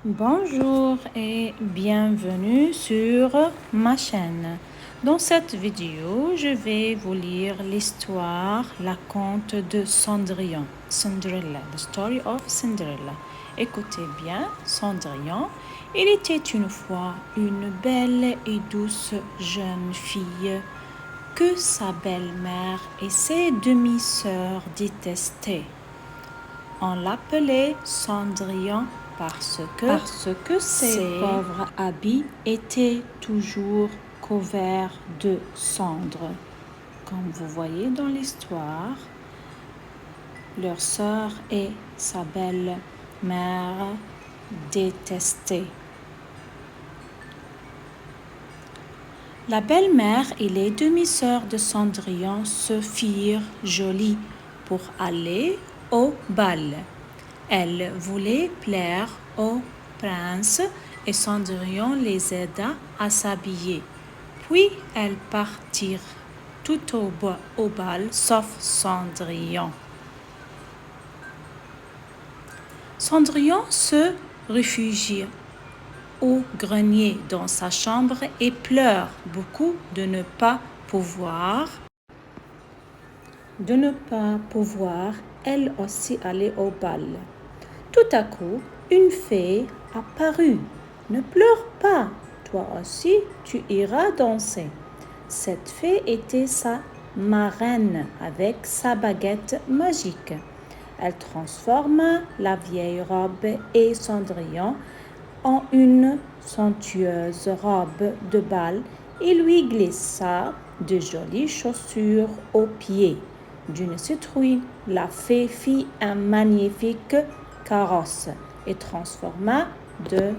Bonjour et bienvenue sur ma chaîne. Dans cette vidéo, je vais vous lire l'histoire, la conte de Cendrillon, Cinderella, the story of Cinderella. Écoutez bien, Cendrillon, il était une fois une belle et douce jeune fille que sa belle-mère et ses demi-sœurs détestaient. On l'appelait Cendrillon parce que ses pauvres habits étaient toujours couverts de cendres. Comme vous voyez dans l'histoire, leur sœur et sa belle-mère détestaient. La belle-mère et les demi-sœurs de Cendrillon se firent jolies pour aller au bal. Elles voulaient plaire au prince et Cendrillon les aida à s'habiller. Puis elles partirent tout au bal sauf Cendrillon. Cendrillon se réfugie au grenier dans sa chambre et pleure beaucoup de ne pas pouvoir elle aussi aller au bal. Tout à coup, une fée apparut. Ne pleure pas, toi aussi tu iras danser. Cette fée était sa marraine avec sa baguette magique. Elle transforma la vieille robe et Cendrillon en une somptueuse robe de bal et lui glissa de jolies chaussures aux pieds. D'une citrouille, la fée fit un magnifique carrosse et transforma deux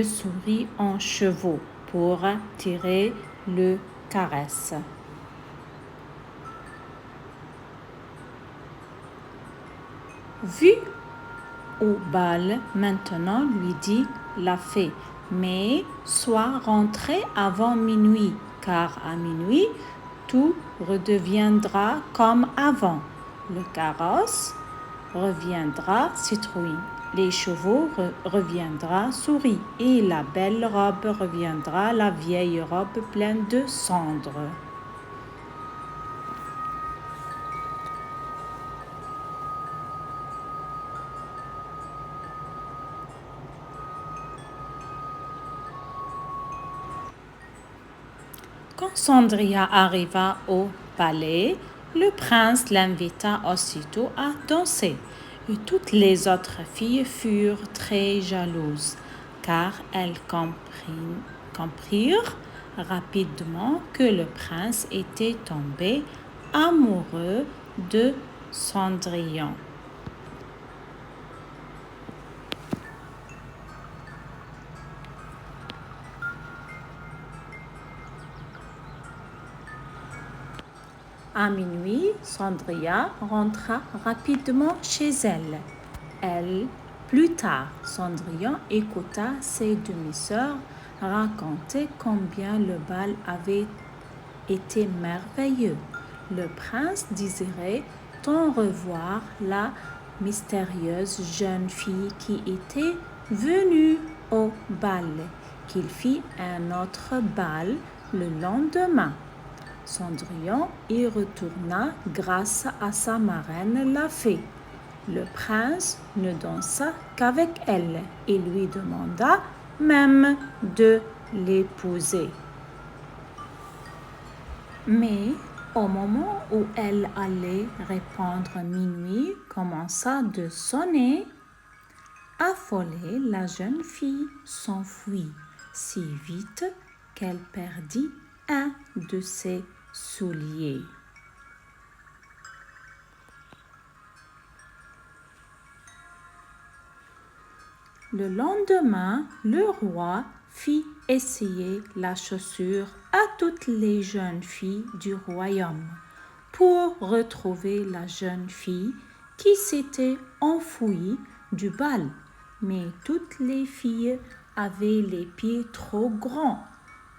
souris en chevaux pour tirer le caresse. Vu au bal maintenant, lui dit la fée, mais sois rentré avant minuit, car à minuit, tout redeviendra comme avant. Le carrosse reviendra citrouille, les chevaux reviendra souris, et la belle robe reviendra la vieille robe pleine de cendres. Quand Cendrillon arriva au palais, le prince l'invita aussitôt à danser. Et toutes les autres filles furent très jalouses, car elles comprirent rapidement que le prince était tombé amoureux de Cendrillon. À minuit, Cendrillon rentra rapidement chez elle. Plus tard, Cendrillon écouta ses demi-sœurs raconter combien le bal avait été merveilleux. Le prince désirait tant revoir la mystérieuse jeune fille qui était venue au bal qu'il fit un autre bal le lendemain. Cendrillon y retourna grâce à sa marraine la fée. Le prince ne dansa qu'avec elle et lui demanda même de l'épouser. Mais au moment où elle allait répondre minuit commença de sonner. Affolée, la jeune fille s'enfuit si vite qu'elle perdit un de ses souliers. Le lendemain, le roi fit essayer la chaussure à toutes les jeunes filles du royaume pour retrouver la jeune fille qui s'était enfuie du bal. Mais toutes les filles avaient les pieds trop grands,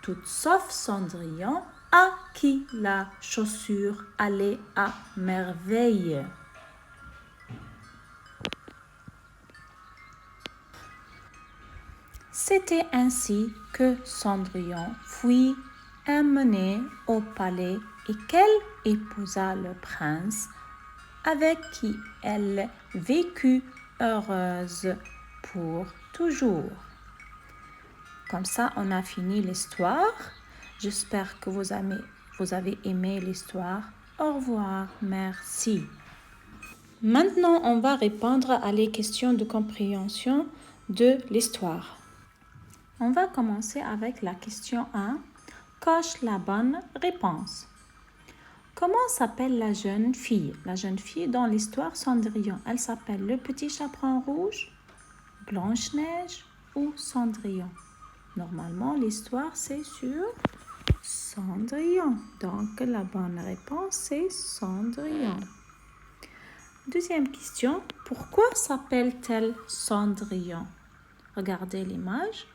toutes sauf Cendrillon, à qui la chaussure allait à merveille. C'était ainsi que Cendrillon fut emmenée au palais et qu'elle épousa le prince avec qui elle vécut heureuse pour toujours. Comme ça, on a fini l'histoire. J'espère que vous avez aimé l'histoire. Au revoir, merci. Maintenant, on va répondre à les questions de compréhension de l'histoire. On va commencer avec la question 1. Coche la bonne réponse. Comment s'appelle la jeune fille? La jeune fille dans l'histoire Cendrillon, elle s'appelle le petit chaperon rouge, Blanche-Neige ou Cendrillon? Normalement, l'histoire c'est sur Cendrillon. Donc, la bonne réponse c'est Cendrillon. Deuxième question, pourquoi s'appelle-t-elle Cendrillon? Regardez l'image.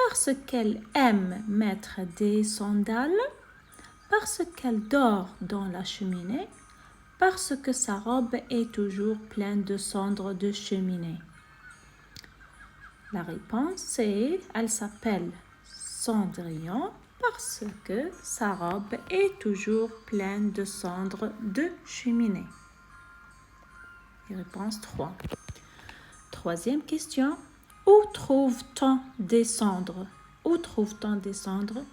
Parce qu'elle aime mettre des sandales, parce qu'elle dort dans la cheminée, parce que sa robe est toujours pleine de cendres de cheminée. La réponse c'est, elle s'appelle Cendrillon parce que sa robe est toujours pleine de cendres de cheminée. Réponse 3. Troisième question. Où trouve-t-on des cendres? Où trouve-t-on des cendres?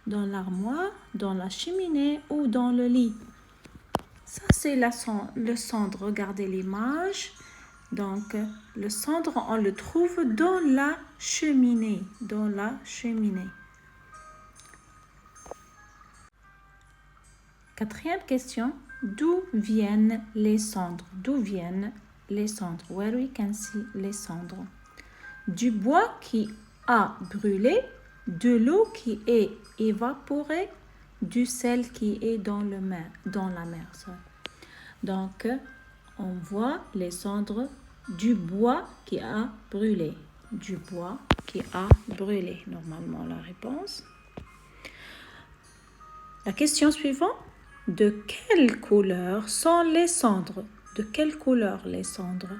Dans l'armoire, dans la cheminée ou dans le lit? Ça, c'est le cendre. Regardez l'image. Donc, le cendre, on le trouve dans la cheminée. Dans la cheminée. Quatrième question. D'où viennent les cendres? D'où viennent les cendres? Where we can see les cendres. Du bois qui a brûlé, de l'eau qui est évaporée, du sel qui est dans la mer. Donc, on voit les cendres du bois qui a brûlé. Du bois qui a brûlé. Normalement, la réponse. La question suivante. De quelle couleur sont les cendres? De quelle couleur les cendres?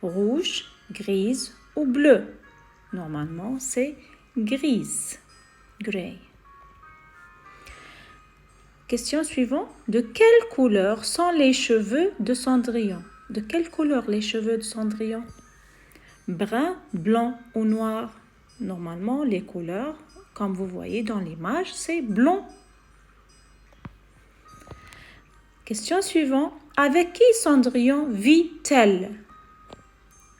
Rouge, grise ou bleu? Normalement, c'est grise. Grey. Question suivante. De quelle couleur sont les cheveux de Cendrillon? De quelle couleur les cheveux de Cendrillon? Brun, blanc ou noir? Normalement, les couleurs, comme vous voyez dans l'image, c'est blond. Question suivante. Avec qui Cendrillon vit-elle?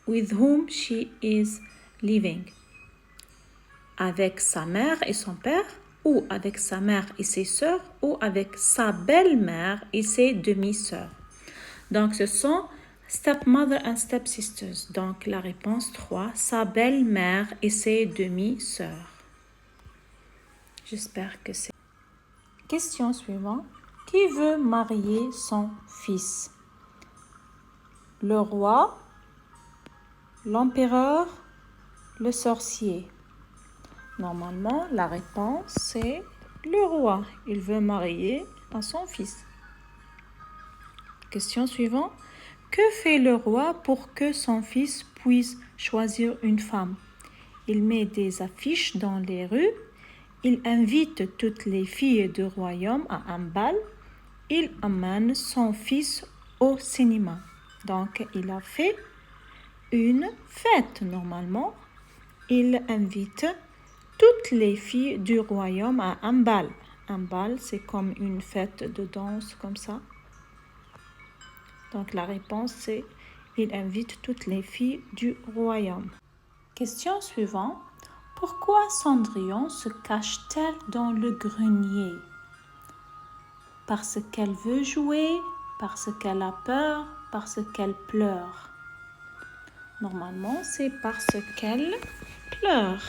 With whom she is living? Avec sa mère et son père, ou avec sa mère et ses sœurs, ou avec sa belle-mère et ses demi-sœurs. Donc, ce sont stepmother and stepsisters. Donc, la réponse 3, sa belle-mère et ses demi-sœurs. J'espère que c'est... Question suivante. Qui veut marier son fils? Le roi, l'empereur, le sorcier? Normalement, la réponse c'est le roi. Il veut marier à son fils. Question suivante. Que fait le roi pour que son fils puisse choisir une femme? Il met des affiches dans les rues. Il invite toutes les filles du royaume à un bal. Il amène son fils au cinéma. Donc, il a fait une fête normalement. Il invite toutes les filles du royaume à un bal. Un bal, c'est comme une fête de danse comme ça. Donc, la réponse, c'est il invite toutes les filles du royaume. Question suivante. Pourquoi Cendrillon se cache-t-elle dans le grenier? Parce qu'elle veut jouer, parce qu'elle a peur, parce qu'elle pleure. Normalement, c'est parce qu'elle pleure.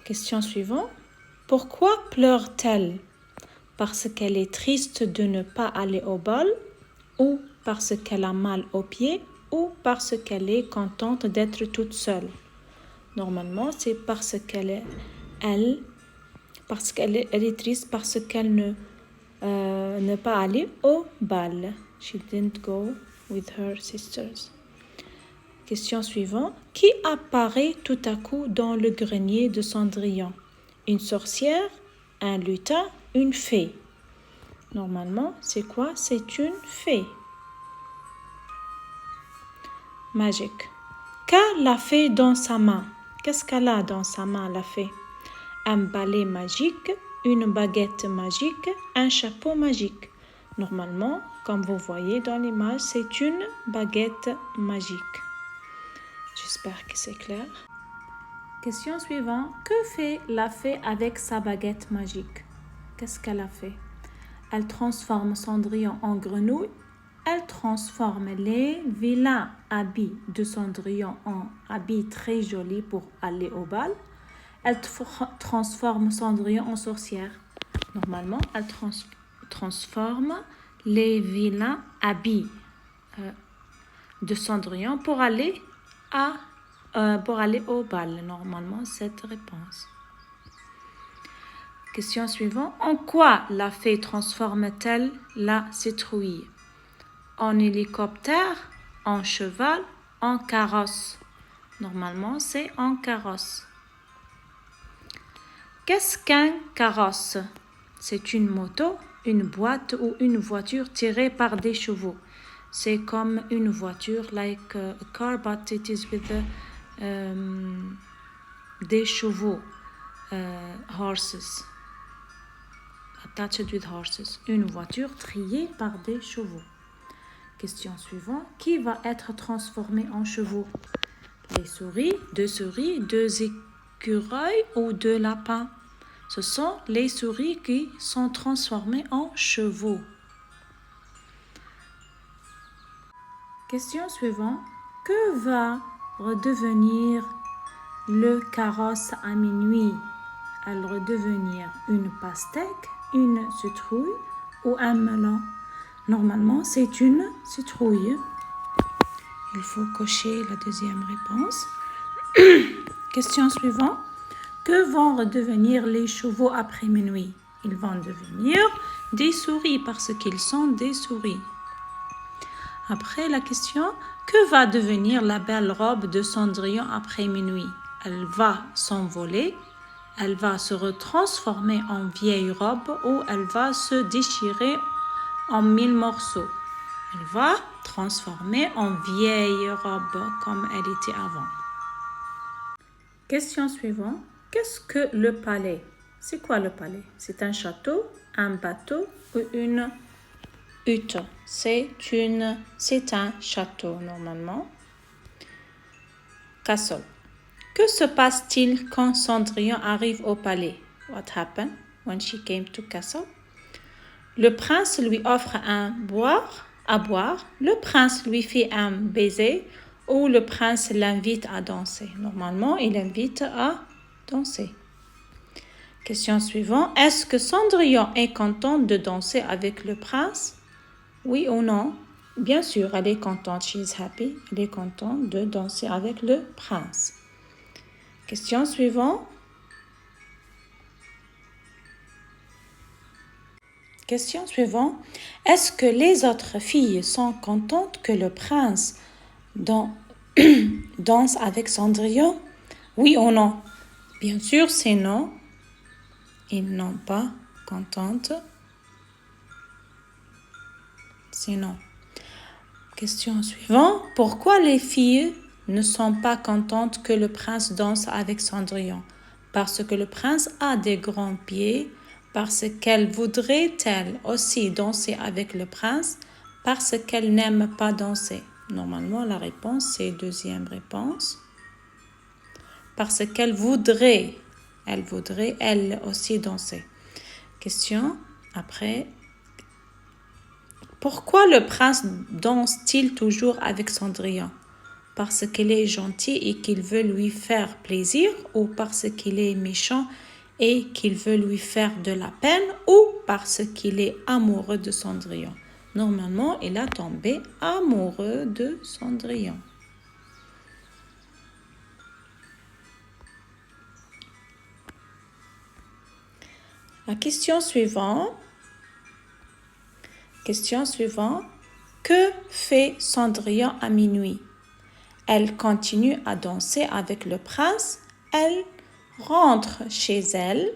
Question suivante. Pourquoi pleure-t-elle? Parce qu'elle est triste de ne pas aller au bal, ou parce qu'elle a mal aux pieds, ou parce qu'elle est contente d'être toute seule. Normalement, c'est parce qu'elle est triste parce qu'elle ne pas aller au bal. She didn't go with her sisters. Question suivante. Qui apparaît tout à coup dans le grenier de Cendrillon? Une sorcière, un lutin, une fée. Normalement, c'est quoi? C'est une fée. Magique. Qu'a la fée dans sa main? Qu'est-ce qu'elle a dans sa main, la fée? Un balai magique, une baguette magique, un chapeau magique. Normalement, comme vous voyez dans l'image, c'est une baguette magique. J'espère que c'est clair. Question suivante. Que fait la fée avec sa baguette magique? Qu'est-ce qu'elle a fait? Elle transforme Cendrillon en grenouille. Elle transforme les vilains habits de Cendrillon en habits très jolis pour aller au bal. Elle transforme Cendrillon en sorcière. Normalement, elle transforme les vilains habits de Cendrillon pour aller au bal. Normalement, cette réponse. Question suivante. En quoi la fée transforme-t-elle la citrouille? En hélicoptère, en cheval, en carrosse. Normalement, c'est en carrosse. Qu'est-ce qu'un carrosse? C'est une moto, une boîte ou une voiture tirée par des chevaux. C'est comme une voiture, like a car, but it is with des chevaux, horses, attached with horses. Une voiture triée par des chevaux. Question suivante. Qui va être transformé en chevaux? Les souris, deux écureuils ou deux lapins? Ce sont les souris qui sont transformées en chevaux. Question suivante. Que va redevenir le carrosse à minuit? Elle va redevenir une pastèque, une citrouille ou un melon? Normalement, c'est une citrouille. Il faut cocher la deuxième réponse. Question suivante. Que vont redevenir les chevaux après minuit? Ils vont devenir des souris parce qu'ils sont des souris. Après la question, que va devenir la belle robe de Cendrillon après minuit? Elle va s'envoler, elle va se retransformer en vieille robe ou elle va se déchirer en 1000 morceaux. Elle va transformer en vieille robe comme elle était avant. Question suivante. Qu'est-ce que le palais? C'est quoi le palais? C'est un château, un bateau ou une hutte? C'est un château normalement. Castle. Que se passe-t-il quand Cendrillon arrive au palais? What happened when she came to castle? Le prince lui offre à boire. Le prince lui fait un baiser ou le prince l'invite à danser. Normalement, il invite à danser. Question suivante. Est-ce que Cendrillon est contente de danser avec le prince? Oui ou non? Bien sûr, elle est contente. She is happy. Elle est contente de danser avec le prince. Question suivante. Question suivante. Est-ce que les autres filles sont contentes que le prince danse avec Cendrillon? Oui ou non? Bien sûr, c'est non. Ils n'ont pas contente. C'est non. Question suivante. Pourquoi les filles ne sont pas contentes que le prince danse avec Cendrillon? Parce que le prince a des grands pieds. Parce qu'elle voudrait-elle aussi danser avec le prince? Parce qu'elle n'aime pas danser. Normalement, la réponse, c'est deuxième réponse. Parce qu'elle voudrait, elle aussi danser. Question après. Pourquoi le prince danse-t-il toujours avec Cendrillon? Parce qu'il est gentil et qu'il veut lui faire plaisir, ou parce qu'il est méchant et qu'il veut lui faire de la peine, ou parce qu'il est amoureux de Cendrillon? Normalement, il a tombé amoureux de Cendrillon. La question suivante. Que fait Cendrillon à minuit? Elle continue à danser avec le prince. Elle rentre chez elle.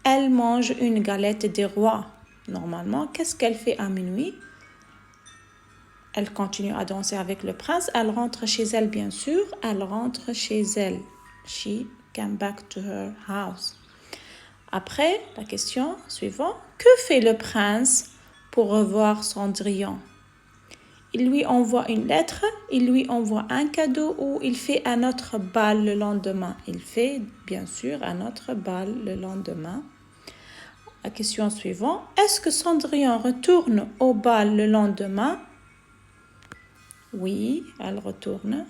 Elle mange une galette des rois. Normalement, qu'est-ce qu'elle fait à minuit? Elle continue à danser avec le prince. Elle rentre chez elle, bien sûr. Elle rentre chez elle. She came back to her house. Après, la question suivante. Que fait le prince pour revoir Cendrillon? Il lui envoie une lettre, il lui envoie un cadeau ou il fait un autre bal le lendemain. Il fait bien sûr un autre bal le lendemain. La question suivante. Est-ce que Cendrillon retourne au bal le lendemain? Oui, elle retourne.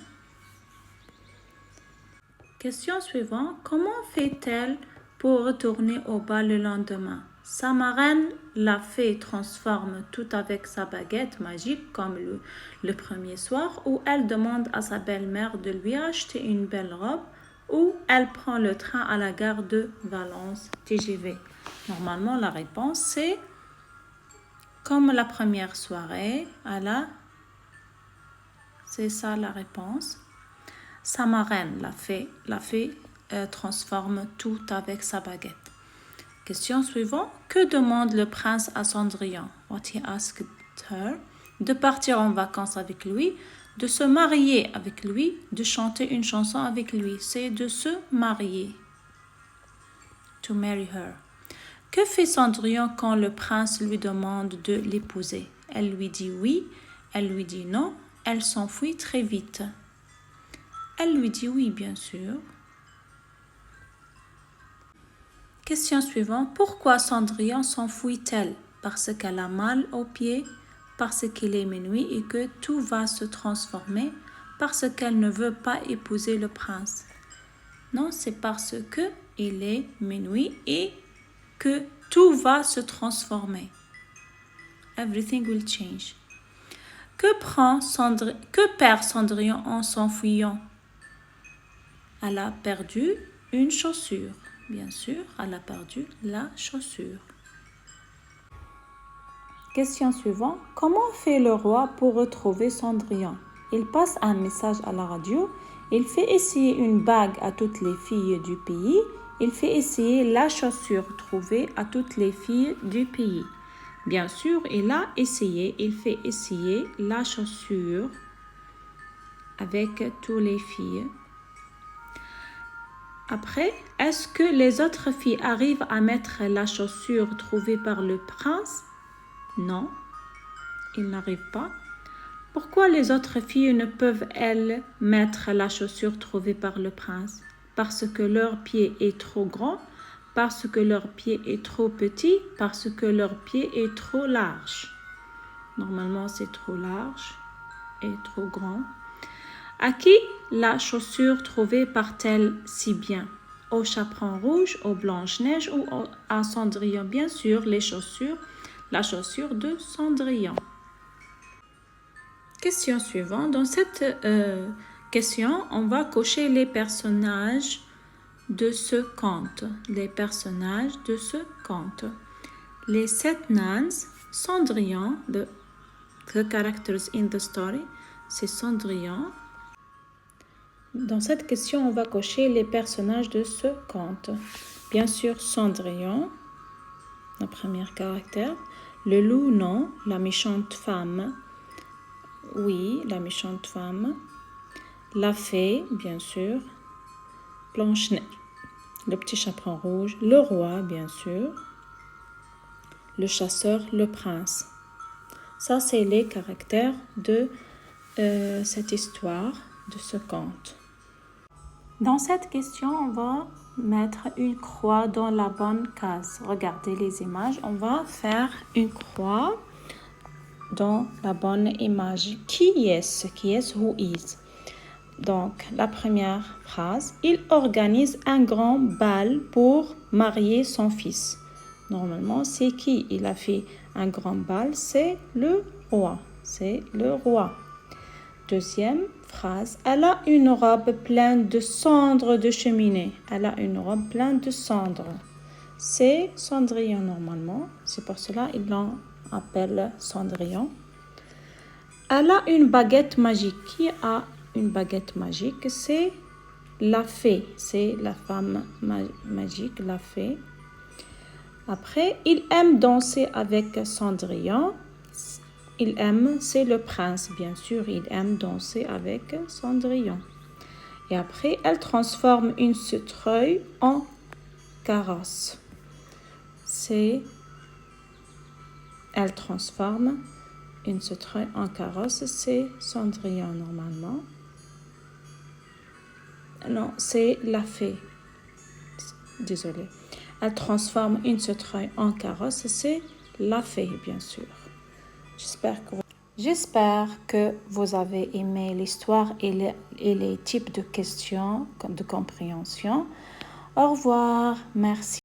Question suivante. Comment fait-elle pour retourner au bal le lendemain? Sa marraine, la fée, transforme tout avec sa baguette magique comme le premier soir, ou elle demande à sa belle-mère de lui acheter une belle robe, ou elle prend le train à la gare de Valence TGV. Normalement, la réponse c'est comme la première soirée, c'est ça la réponse. Sa marraine, la fée transforme tout avec sa baguette. Question suivante. Que demande le prince à Cendrillon? What he asked her. De partir en vacances avec lui, de se marier avec lui, de chanter une chanson avec lui. C'est de se marier. To marry her. Que fait Cendrillon quand le prince lui demande de l'épouser? Elle lui dit oui, elle lui dit non, elle s'enfuit très vite. Elle lui dit oui, bien sûr. Question suivante. Pourquoi Cendrillon s'enfuit-elle? Parce qu'elle a mal aux pieds, parce qu'il est minuit et que tout va se transformer, parce qu'elle ne veut pas épouser le prince. Non, c'est parce que il est minuit et que tout va se transformer. Everything will change. Que perd Cendrillon en s'enfuyant? Elle a perdu une chaussure. Bien sûr, elle a perdu la chaussure. Question suivante. Comment fait le roi pour retrouver Cendrillon? Il passe un message à la radio. Il fait essayer une bague à toutes les filles du pays. Il fait essayer la chaussure trouvée à toutes les filles du pays. Bien sûr, il fait essayer la chaussure avec toutes les filles. Après, est-ce que les autres filles arrivent à mettre la chaussure trouvée par le prince? Non, ils n'arrivent pas. Pourquoi les autres filles ne peuvent-elles mettre la chaussure trouvée par le prince? Parce que leur pied est trop grand, parce que leur pied est trop petit, parce que leur pied est trop large. Normalement, c'est trop large et trop grand. À qui la chaussure trouvée part-elle si bien? Au chaperon rouge, au Blanche-Neige ou à Cendrillon? Bien sûr, la chaussure de Cendrillon. Question suivante. Dans cette question, on va cocher les personnages de ce conte. Les personnages de ce conte. Les 7 nuns, Cendrillon, the characters in the story, c'est Cendrillon. Dans cette question, on va cocher les personnages de ce conte. Bien sûr, Cendrillon, le premier caractère. Le loup, non. La méchante femme, oui, la méchante femme. La fée, bien sûr. Blanche-Neige, le petit chaperon rouge. Le roi, bien sûr. Le chasseur, le prince. Ça, c'est les caractères de cette histoire, de ce conte. Dans cette question, on va mettre une croix dans la bonne case. Regardez les images. On va faire une croix dans la bonne image. Qui est-ce? Qui est-ce? Who is? Donc, la première phrase. Il organise un grand bal pour marier son fils. Normalement, c'est qui? Il a fait un grand bal. C'est le roi. C'est le roi. Deuxième phrase. Elle a une robe pleine de cendres de cheminée. Elle a une robe pleine de cendres. C'est Cendrillon normalement. C'est pour cela qu'ils l'appellent Cendrillon. Elle a une baguette magique. Qui a une baguette magique? C'est la fée. C'est la femme magique, la fée. Après, il aime danser avec Cendrillon. Il aime, c'est le prince, bien sûr. Il aime danser avec Cendrillon. Et après, elle transforme une citrouille en carrosse. Elle transforme une citrouille en carrosse. C'est Cendrillon normalement. Non, c'est la fée. Désolée. Elle transforme une citrouille en carrosse. C'est la fée, bien sûr. J'espère que vous avez aimé l'histoire et les types de questions de compréhension. Au revoir. Merci.